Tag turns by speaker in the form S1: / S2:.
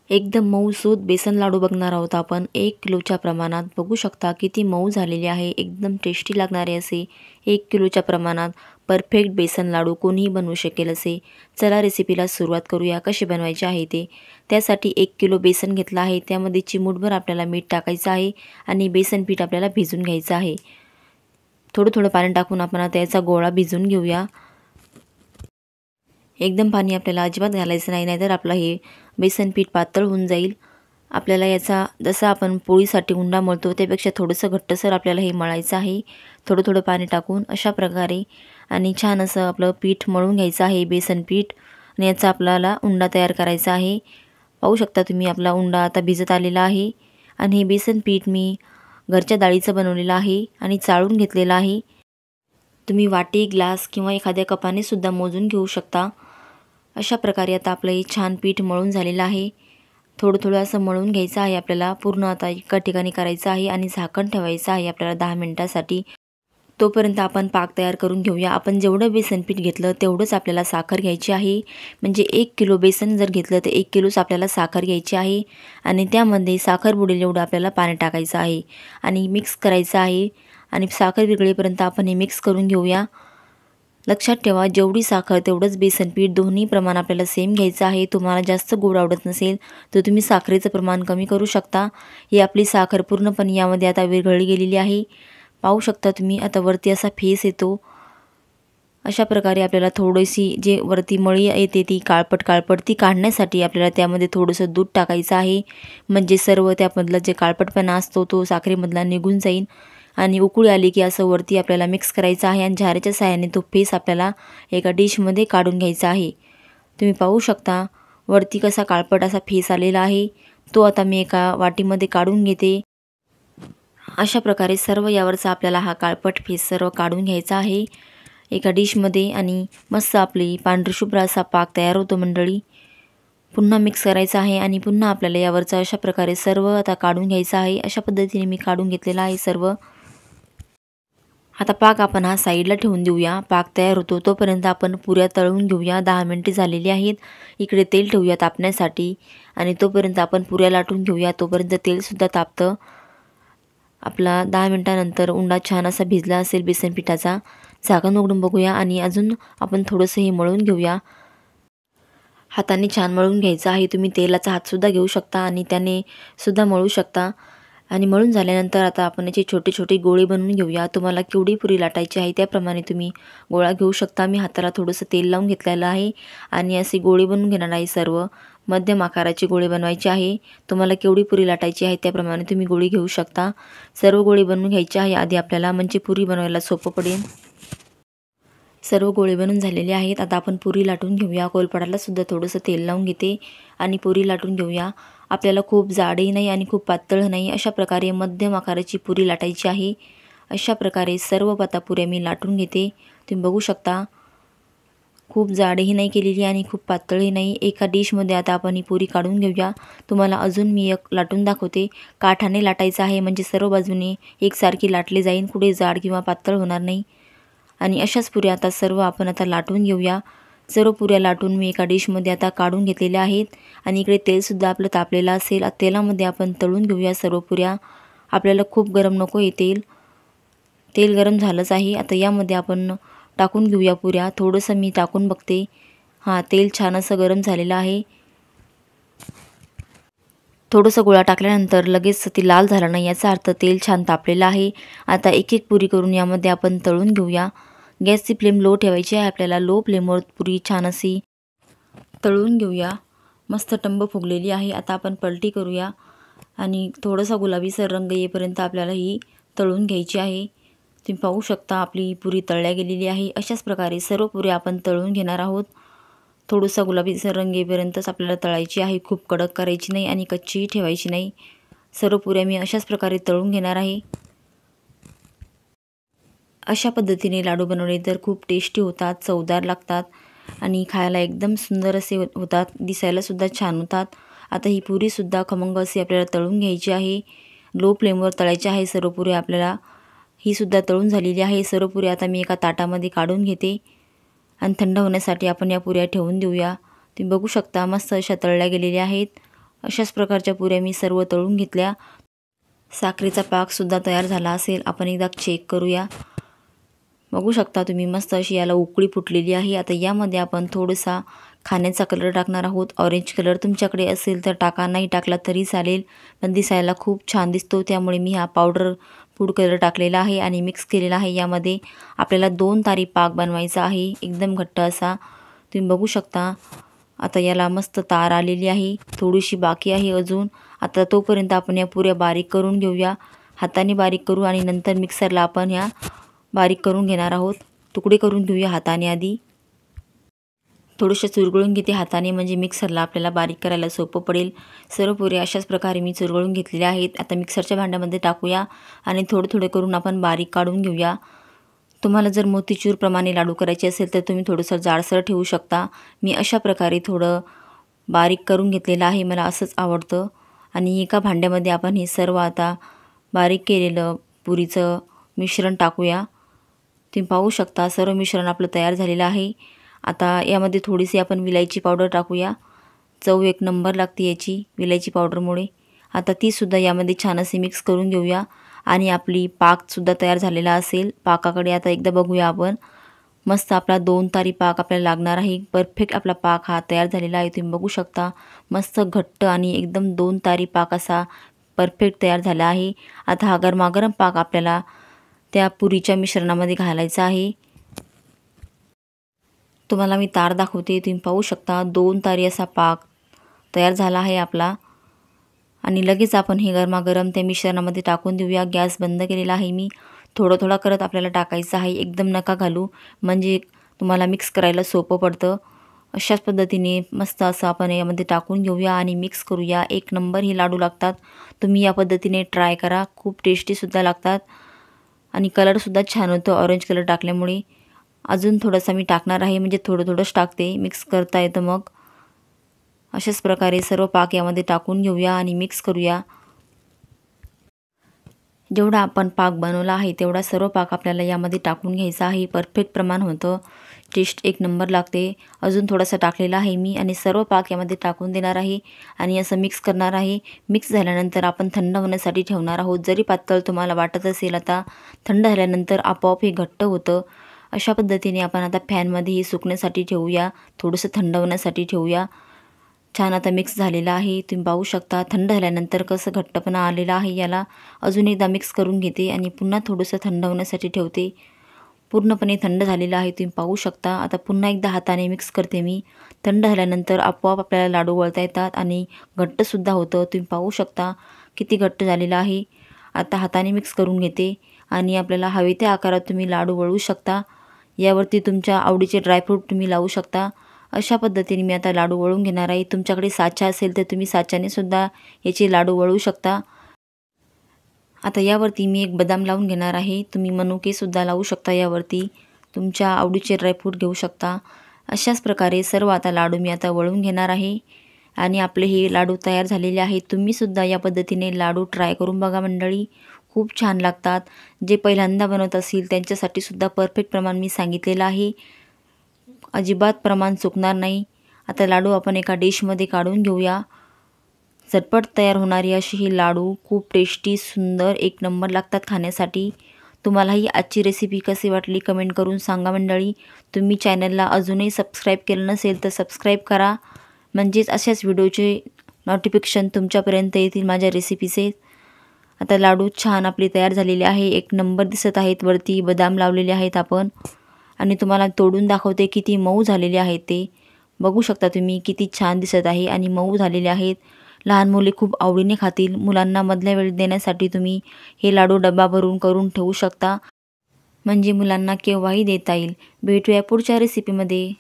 S1: एकदम मऊसूत बेसन लाडू बघणार आहोत आपण 1 किलोच्या प्रमाणात। बघू शकता किती मऊ झालेले आहे, एकदम टेस्टी लागणारे असे 1 किलोच्या प्रमाणात परफेक्ट बेसन लाडू कोणीही बनवू शकेल असे। चला रेसिपीला सुरुवात करूया, कसे बनवायचे आहे ते। त्यासाठी 1 किलो बेसन घेतला आहे, त्यामध्ये चिमूटभर आपल्याला मीठ टाकायचं आहे आणि बेसन पीठ आपल्याला भिजून घ्यायचं आहे। थोडं थोडं पाणी टाकून आपण आता याचा गोळा भिजून घेऊया। एकदम पाणी आपल्याला अजिबात घालायचं नाही, नाहीतर आपलं हे बेसन पीठ पातळ होऊन जाईल। आपल्याला याचा जसा आपण पोळीसाठी उंडा मळतो त्यापेक्षा थोडंसं घट्टसर आपल्याला हे मळायचं आहे, थोडं थोडं पाणी टाकून अशा प्रकारे। आणि छान असं आपलं पीठ मळून घ्यायचं आहे, बेसन पीठ। आणि याचा आपल्याला उंडा तयार करायचा आहे। पाहू शकता तुम्ही आपला उंडा आता भिजत आलेला आहे। आणि हे बेसन पीठ मी घरच्या डाळीचं बनवलेलं आहे आणि चाळून घेतलेलं आहे। तुम्ही वाटी, ग्लास किंवा एखाद्या कपाने सुद्धा मोजून घेऊ शकता। अशा प्रकारे आता आपलं हे छान पीठ मळून झालेलं आहे। थोडं थोडं असं मळून घ्यायचं आहे आपल्याला, पूर्ण आता एका ठिकाणी करायचं आहे आणि झाकण ठेवायचं आहे आपल्याला 10 मिनिटांसाठी। तोपर्यंत आपण पाक तयार करून घेऊया। आपण जेवढं बेसन पीठ घेतलं तेवढंच आपल्याला साखर घ्यायची आहे। म्हणजे 1 किलो बेसन जर घेतलं तर 1 किलोच आपल्याला साखर घ्यायची आहे आणि त्यामध्ये साखर बुडेल एवढं आपल्याला पाणी टाकायचं आहे आणि मिक्स करायचं आहे। आणि साखर विरघळेपर्यंत आपण हे मिक्स करून घेऊया। लक्षात ठेवा, जेवढी साखर तेवढंच बेसन पीठ, दोन्ही प्रमाण आपल्याला सेम घ्यायचं आहे। तुम्हाला जास्त गोड आवडत नसेल तर तुम्ही साखरेचं प्रमाण कमी करू शकता। ही आपली साखर पूर्णपणे यामध्ये आता विरघळली गेलेली आहे। पाहू शकता तुम्ही आता वरती असा फेस येतो। अशा प्रकारे आपल्याला थोडीशी जे वरती मळी येते ती काळपट ती काढण्यासाठी आपल्याला त्यामध्ये थोडंसं दूध टाकायचं आहे। म्हणजे सर्व त्यामधला जे काळपटपणा असतो तो साखरेमधला निघून जाईल। आणि उकळी आली की असं वरती आपल्याला मिक्स करायचं आहे आणि झाऱ्याच्या साहाय्याने तो फेस आपल्याला एका डिशमध्ये काढून घ्यायचा आहे। तुम्ही पाहू शकता वरती कसा काळपट असा फेस आलेला आहे, तो आता मी एका वाटीमध्ये काढून घेते। अशा प्रकारे सर्व यावरचा आपल्याला हा काळपट फेस सर्व काढून घ्यायचा आहे एका डिशमध्ये। आणि मस्त आपली पांढरशुभ्र असा पाक तयार होतो मंडळी। पुन्हा मिक्स करायचा आहे आणि पुन्हा आपल्याला यावरचा अशा प्रकारे सर्व आता काढून घ्यायचा आहे। अशा पद्धतीने मी काढून घेतलेला आहे सर्व। आता पाक आपण हा साईडला ठेवून देऊया। पाक तयार होतो तोपर्यंत आपण पुऱ्या तळून घेऊया। 10 मिनिटे झालेली आहेत। इकडे तेल ठेवूया तापण्यासाठी आणि तोपर्यंत आपण पुऱ्या लाटून घेऊया। तोपर्यंत तेलसुद्धा तापतं। आपला 10 मिनिटानंतर उंडा छान असा भिजला असेल बेसन पिठाचा। झाकण उघडून बघूया आणि अजून आपण थोडंसं हे मळून घेऊया। हाताने छान मळून घ्यायचं आहे। तुम्ही तेलाचा हातसुद्धा घेऊ शकता आणि त्याने सुद्धा मळू शकता। आणि मळून झाल्यानंतर आता आपण याचे छोटे छोटे गोळे बनवून घेऊया। तुम्हाला केवढी पुरी लाटायची आहे त्याप्रमाणे तुम्ही गोळा घेऊ शकता। मी हाताला थोडंसं तेल लावून घेतलेलं आहे आणि असे गोळे बनवून घेणार आहे सर्व। मध्यम आकाराचे गोळे बनवायचे आहे। तुम्हाला केवढी पुरी लाटायची आहे त्याप्रमाणे तुम्ही गोळी घेऊ शकता। सर्व गोळे बनवून घ्यायचे आहे आधी आपल्याला, म्हणजे पुरी बनवायला सोपं पडेल। सर्व गोळे बनवून झालेले आहेत। आता आपण पुरी लाटून घेऊया। कोलपाडाला सुद्धा थोडंसं तेल लावून घेते आणि पुरी लाटून घेऊया। आपल्याला खूप जाडही नाही आणि खूप पातळ नाही, अशा प्रकारे मध्यम आकाराची पुरी लाटायची आहे। अशा प्रकारे सर्व पुऱ्या मी लाटून घेते। तुम्ही बघू शकता खूप जाडही नाही केलेली आणि खूप पातळही नाही। एका डिशमध्ये आता आपण ही पुरी काढून घेऊया। तुम्हाला अजून मी एक लाटून दाखवते। काठाने लाटायचं आहे म्हणजे सर्व बाजूने एकसारखी लाटली जाईल, कुठे जाड किंवा पातळ होणार नाही। आणि अशाच पुऱ्या आता सर्व आपण आता लाटून घेऊया। सर्व पुऱ्या लाटून मी एका डिशमध्ये आता काढून घेतलेल्या आहेत। आणि इकडे तेलसुद्धा आपलं तापलेलं असेल, तेलामध्ये आपण तळून घेऊया सर्व पुऱ्या। आपल्याला खूप गरम नको आहे तेल, तेल गरम झालंच आहे। आता यामध्ये आपण टाकून घेऊया पुऱ्या। थोडंसं मी टाकून बघते। हां, तेल छान असं गरम झालेलं आहे। थोडंसं गोळा टाकल्यानंतर लगेच ती लाल झालं नाही, याचा अर्थ तेल छान तापलेलं आहे। आता एक एक पुरी करून यामध्ये आपण तळून घेऊया। गॅसची फ्लेम लो ठेवायची आहे आपल्याला। लो फ्लेमवर पुरी छान अशी तळून घेऊया। मस्त टंब फुगलेली आहे। आता आपण पलटी करूया आणि थोडासा गुलाबीसर रंग येईपर्यंत आपल्याला ही तळून घ्यायची आहे। तुम्ही पाहू शकता आपली पुरी तळल्या गेलेली आहे। अशाच प्रकारे सर्व पुऱ्या आपण तळून घेणार आहोत। थोडासा गुलाबीसर रंग येईपर्यंतच आपल्याला तळायची आहे, खूप कडक करायची नाही आणि कच्चीही ठेवायची नाही। सर्व पुऱ्या मी अशाच प्रकारे तळून घेणार आहे। अशा पद्धतीने लाडू बनवले तर खूप टेस्टी होतात, चवदार लागतात आणि खायला एकदम सुंदर असे होतात, दिसायला सुद्धा छान होतात। आता ही पुरीसुद्धा खमंग अशी आपल्याला तळून घ्यायची आहे। लो फ्लेमवर तळायची आहे सर्व पुऱ्या आपल्याला। ही सुद्धा तळून झालेली आहे सर्व पुऱ्या। आता मी एका ताटामध्ये काढून घेते आणि थंड होण्यासाठी आपण या पुऱ्या ठेवून देऊया। तुम्ही बघू शकता मस्त अशा तळल्या गेलेल्या आहेत। अशाच प्रकारच्या पुऱ्या मी सर्व तळून घेतल्या। साखरेचा पाकसुद्धा तयार झाला असेल, आपण एकदा चेक करूया। बघू शकता तुम्ही मस्त अशी याला उकळी फुटलेली आहे। आता यामध्ये आपण थोडासा खाण्याचा कलर टाकणार आहोत। ऑरेंज कलर तुमच्याकडे असेल तर टाका, नाही टाकला तरी चालेल, पण दिसायला खूप छान दिसतो, त्यामुळे मी हा पावडर फूड कलर टाकलेला आहे आणि मिक्स केलेला आहे। यामध्ये आपल्याला 2 तारी पाक बनवायचा आहे, एकदम घट्ट असा, तुम्ही बघू शकता। आता याला मस्त तार आलेली आहे, थोडीशी बाकी आहे अजून। आता तोपर्यंत आपण या पुऱ्या बारीक करून घेऊया, हाताने बारीक करू आणि नंतर मिक्सरला आपण ह्या बारीक करून घेणार आहोत। तुकडे करून घेऊया हाताने आधी, थोडेसे चुरगळून घेते हाताने, म्हणजे मिक्सरला आपल्याला बारीक करायला सोपं पडेल। सर्व पुऱ्या अशाच प्रकारे मी चुरगळून घेतलेल्या आहेत। आता मिक्सरच्या भांड्यामध्ये टाकूया आणि थोडे थोडे करून आपण बारीक काढून घेऊया। तुम्हाला जर मोतीचूर प्रमाणे लाडू करायचे असेल तर तुम्ही थोडंसं जाडसर ठेवू शकता। मी अशा प्रकारे थोडं बारीक करून घेतलेलं आहे, मला असंच आवडतं। आणि एका भांड्यामध्ये आपण हे सर्व आता बारीक केलेलं पुरीचं मिश्रण टाकूया। तुम्ही पाहू शकता सर्व मिश्रण आपलं तयार झालेलं आहे। आता यामध्ये थोडीशी आपण विलायची पावडर टाकूया, चव एक नंबर लागते याची विलायची पावडरमुळे। आता ती सुद्धा यामध्ये छान असे मिक्स करून घेऊया आणि आपली पाकसुद्धा तयार झालेला असेल। पाकाकडे आता एकदा बघूया आपण, मस्त आपला 2 तारी पाक आपल्याला लागणार आहे। परफेक्ट आपला पाक हा तयार झालेला आहे, तुम्ही बघू शकता। मस्त घट्ट आणि एकदम 2 तारी पाक असा परफेक्ट तयार झाला आहे। आता हा गरमागरम पाक आपल्याला त्या पुरीच्या मिश्रणामध्ये घालायचा आहे। तुम्हाला मी तार दाखवते, तुम्ही पाहू शकता 2 तारी असा पाक तयार झाला आहे आपला। आणि लगेच आपण हे गरमागरम त्या मिश्रणामध्ये टाकून देऊया। गॅस बंद केलेला आहे मी, थोडं थोडं करत आपल्याला टाकायचं आहे, एकदम नका घालू, म्हणजे तुम्हाला मिक्स करायला सोपं पडतं। अशाच पद्धतीने मस्त असं आपण यामध्ये टाकून घेऊया आणि मिक्स करूया। एक नंबर हे लाडू लागतात, तुम्ही या पद्धतीने ट्राय करा, खूप टेस्टीसुद्धा लागतात आणि कलरसुद्धा छान होतो ऑरेंज कलर टाकल्यामुळे। अजून थोडासा मी टाकणार आहे, म्हणजे थोडं थोडंच टाकते, मिक्स करता येतं मग। अशाच प्रकारे सर्व पाक यामध्ये टाकून घेऊया आणि मिक्स करूया। जेवढा आपण पाक बनवला आहे तेवढा सर्व पाक आपल्याला यामध्ये टाकून घ्यायचा आहे, परफेक्ट प्रमाण होतं, टेस्ट एक नंबर लागते। अजून थोडासा टाकलेला आहे मी आणि सर्व पाक यामध्ये टाकून देणार आहे आणि असं मिक्स करणार आहे। मिक्स झाल्यानंतर आपण थंड होण्यासाठी ठेवणार आहोत। जरी पातळ तुम्हाला वाटत असेल, आता थंड झाल्यानंतर आपोआप हे घट्ट होतं। अशा पद्धतीने आपण आता फॅनमध्ये हे सुकण्यासाठी ठेवूया, थोडंसं थंड होण्यासाठी ठेवूया। छान आता मिक्स झालेला आहे, तुम्ही पाहू शकता। थंड झाल्यानंतर कसं घट्टपणा आलेला आहे याला। अजून एकदा मिक्स करून घेते आणि पुन्हा थोडंसं थंड होण्यासाठी ठेवते। पूर्णपणे थंड झालेलं आहे, तुम्ही पाहू शकता। आता पुन्हा एकदा हाताने मिक्स करते मी। थंड झाल्यानंतर आपोआप आपल्याला लाडू वळता येतात आणि घट्टसुद्धा होतं, तुम्ही पाहू शकता किती घट्ट झालेलं आहे। आता हाताने मिक्स करून घेते आणि आपल्याला हवे त्या आकारात तुम्ही लाडू वळवू शकता। यावरती तुमच्या आवडीचे ड्रायफ्रूट तुम्ही लावू शकता। अशा पद्धतीने मी आता लाडू वळून घेणार आहे। तुमच्याकडे साचा असेल तर तुम्ही साच्याने सुद्धा याचे लाडू वळवू शकता। आता यावरती मी एक बदाम लावून घेणार आहे, तुम्ही मनुकेसुद्धा लावू शकता, यावरती तुमच्या आवडीचे ड्रायफ्रूट घेऊ शकता। अशाच प्रकारे सर्व आता लाडू मी आता वळून घेणार आहे आणि आपले हे लाडू तयार झालेले आहेत। तुम्हीसुद्धा या पद्धतीने लाडू ट्राय करून बघा मंडळी, खूप छान लागतात। जे पहिल्यांदा बनवत असतील त्यांच्यासाठी सुद्धा परफेक्ट प्रमाण मी सांगितलेलं आहे, अजिबात प्रमाण चुकणार नाही। आता लाडू आपण एका डिशमध्ये काढून घेऊया। झटपट तयार होणारी अशी ही लाडू खूप टेस्टी, सुंदर, एक नंबर लागतात खाण्यासाठी। तुम्हाला ही आजची रेसिपी कशी वाटली कमेंट करून सांगा मंडळी। तुम्ही चॅनलला अजूनही सबस्क्राईब केलं नसेल तर सबस्क्राईब करा, म्हणजेच अशाच व्हिडिओचे नोटिफिकेशन तुमच्यापर्यंत येतील माझ्या रेसिपीचे। आता लाडू छान आपले तयार झालेले आहे, एक नंबर दिसत आहेत, वरती बदाम लावलेले आहेत आपण। आणि तुम्हाला तोडून दाखवते किती मऊ झालेले आहेत ते, बघू शकता तुम्ही किती छान दिसत आहे आणि मऊ झालेले आहेत। लहान मुले खूप आवडीने खातील। मुलांना मधल्या वेळेत देण्यासाठी तुम्ही हे लाडू डब्बा भरून करून ठेवू शकता, म्हणजे मुलांना केव्हाही देता येईल। भेटूया पुढच्या रेसिपीमध्ये।